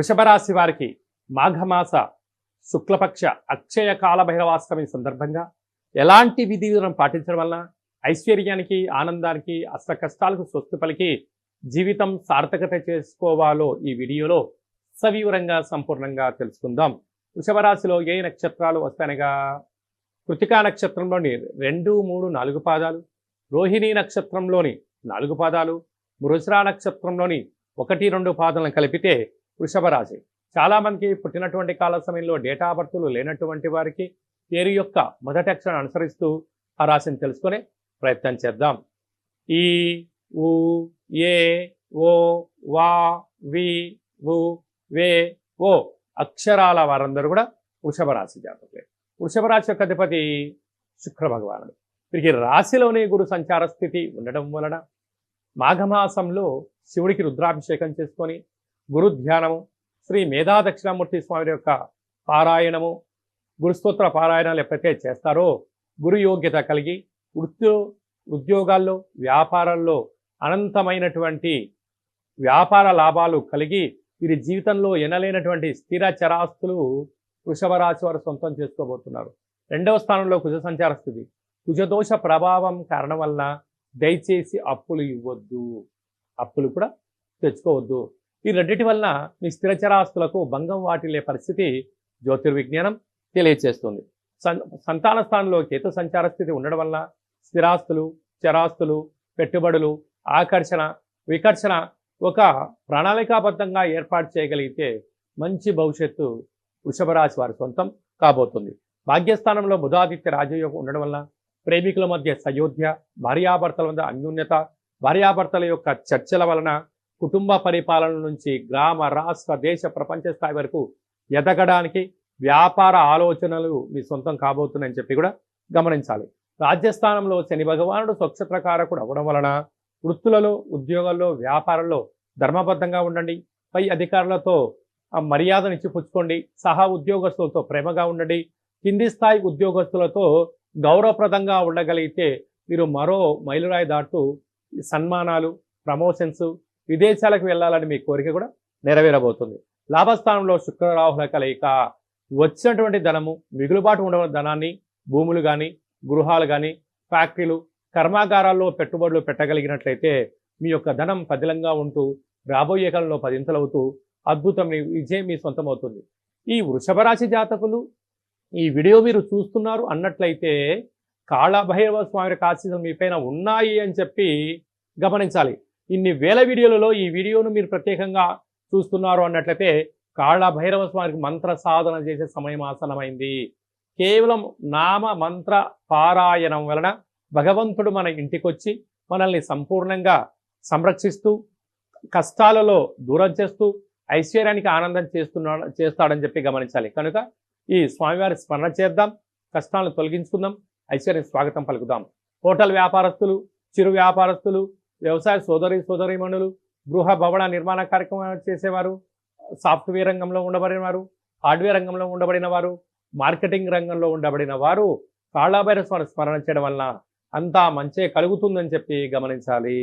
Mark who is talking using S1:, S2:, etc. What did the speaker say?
S1: వృషభ రాశి వారికి మాఘమాస శుక్లపక్ష అక్షయ కాల భైరవాష్టమి సందర్భంగా ఎలాంటి విధి విధానం పాటించడం వల్ల ఐశ్వర్యానికి ఆనందానికి అష్ట కష్టాలకు స్వస్తి పలికి జీవితం సార్థకత చేసుకోవాలో ఈ వీడియోలో సవివరంగా సంపూర్ణంగా తెలుసుకుందాం. వృషభ రాశిలో ఏ నక్షత్రాలు వస్తాయనగా కృతికా నక్షత్రంలోని 2, 3, 4 పాదాలు, రోహిణీ నక్షత్రంలోని 4 పాదాలు, మృగశిర నక్షత్రంలోని 1, 2 పాదాలను కలిపితే వృషభ రాశి. చాలామందికి పుట్టినటువంటి కాల సమయంలో డేటా బర్తులు లేనటువంటి వారికి పేరు యొక్క మొదటి అక్షరాన్ని అనుసరిస్తూ ఆ రాశిని తెలుసుకునే ప్రయత్నం చేద్దాం. ఈ, ఉ, ఏ, ఓ, వా, వి, వు, వే, ఓ అక్షరాల వారందరూ కూడా వృషభ రాశి జాతకులే. వృషభ రాశి యొక్క అధిపతి శుక్ర భగవానుడు. వీరికి రాశిలోనే గురు సంచార స్థితి ఉండడం వలన మాఘమాసంలో శివుడికి రుద్రాభిషేకం చేసుకొని గురు ధ్యానము, శ్రీ మేధా దక్షిణామూర్తి స్వామి యొక్క పారాయణము, గురుస్తోత్ర పారాయణాలు ఎప్పుడైతే చేస్తారో గురు యోగ్యత కలిగి ఉద్యోగాల్లో వ్యాపారాల్లో అనంతమైనటువంటి వ్యాపార లాభాలు కలిగి వీరి జీవితంలో ఎనలేనటువంటి స్థిర చరాస్తులు వృషభ రాశి వారు సొంతం చేసుకోబోతున్నారు. 2వ స్థానంలో కుజ సంచార స్థితి. కుజదోష ప్రభావం కారణం వలన దయచేసి అప్పులు ఇవ్వద్దు, అప్పులు కూడా తెచ్చుకోవద్దు. ఈ రెండింటి వలన మీ స్థిర చరాస్తులకు భంగం వాటిల్లే పరిస్థితి జ్యోతిర్విజ్ఞానం తెలియచేస్తుంది. సంతాన స్థానంలో కేతు సంచార స్థితి ఉండడం వల్ల స్థిరాస్తులు, చరాస్తులు, పెట్టుబడులు, ఆకర్షణ, వికర్షణ ఒక ప్రణాళికాబద్ధంగా ఏర్పాటు చేయగలిగితే మంచి భవిష్యత్తు వృషభ రాశి వారి సొంతం కాబోతుంది. భాగ్యస్థానంలో బుధాదిత్య రాజయోగం ఉండడం వల్ల ప్రేమికుల మధ్య సయోధ్య, భార్యాభర్తల మధ్య అన్యోన్యత, భార్యాభర్తల యొక్క చర్చల వలన కుటుంబ పరిపాలన నుంచి గ్రామ, రాష్ట్ర, దేశ, ప్రపంచ స్థాయి వరకు ఎదగడానికి వ్యాపార ఆలోచనలు మీ సొంతం కాబోతున్నాయని చెప్పి కూడా గమనించాలి. రాజ్యస్థానంలో శని భగవానుడు స్వక్షత్రకారకుడు అవ్వడం వలన వృత్తులలో, ఉద్యోగాల్లో, వ్యాపారంలో ధర్మబద్ధంగా ఉండండి. పై అధికారులతో మర్యాదనిచ్చి పుచ్చుకోండి. సహా ఉద్యోగస్తులతో ప్రేమగా ఉండండి. కింది స్థాయి ఉద్యోగస్తులతో గౌరవప్రదంగా ఉండగలిగితే మీరు మరో మైలురాయి దాటుతూ సన్మానాలు, ప్రమోషన్స్, విదేశాలకు వెళ్ళాలని మీ కోరిక కూడా నెరవేరబోతుంది. లాభస్థానంలో శుక్రరాహుల కలయిక వచ్చినటువంటి ధనము, మిగులుబాటు ఉండవలసిన ధనాన్ని భూములు కానీ, గృహాలు కానీ, ఫ్యాక్టరీలు, కర్మాగారాల్లో పెట్టుబడులు పెట్టగలిగినట్లయితే మీ యొక్క ధనం పదిలంగా ఉంటూ రాబోయే కాలంలో పదింతలవుతూ అద్భుతమైన విజయం మీ సొంతం అవుతుంది. ఈ వృషభ రాశి జాతకులు ఈ వీడియో మీరు చూస్తున్నారు అన్నట్లయితే కాళభైరవ స్వామి ఆశీస్సులు మీ పైన ఉన్నాయి అని చెప్పి గమనించాలి. ఇన్ని వేల వీడియోలలో ఈ వీడియోను మీరు ప్రత్యేకంగా చూస్తున్నారు అన్నట్లయితే కాళభైరవ స్వామికి మంత్ర సాధన చేసే సమయం ఆసనమైంది. కేవలం నామ మంత్ర పారాయణం వలన భగవంతుడు మన ఇంటికొచ్చి మనల్ని సంపూర్ణంగా సంరక్షిస్తూ కష్టాలలో దూరం చేస్తూ ఐశ్వర్యానికి ఆనందం చేస్తాడని చెప్పి గమనించాలి. కనుక ఈ స్వామివారి స్మరణ చేద్దాం, కష్టాలను తొలగించుకుందాం, ఐశ్వర్యం స్వాగతం పలుకుదాం. హోటల్ వ్యాపారస్తులు, చిరు వ్యాపారస్తులు, వ్యవసాయ సోదరీమణులు, గృహ భవన నిర్మాణ కార్యక్రమాలు చేసేవారు, సాఫ్ట్వేర్ రంగంలో ఉండబడిన వారు, హార్డ్వేర్ రంగంలో ఉండబడిన వారు, మార్కెటింగ్ రంగంలో ఉండబడిన వారు కాళభైరవ స్వామి స్మరణ చేయడం వలన అంతా మంచే కలుగుతుందని చెప్పి గమనించాలి.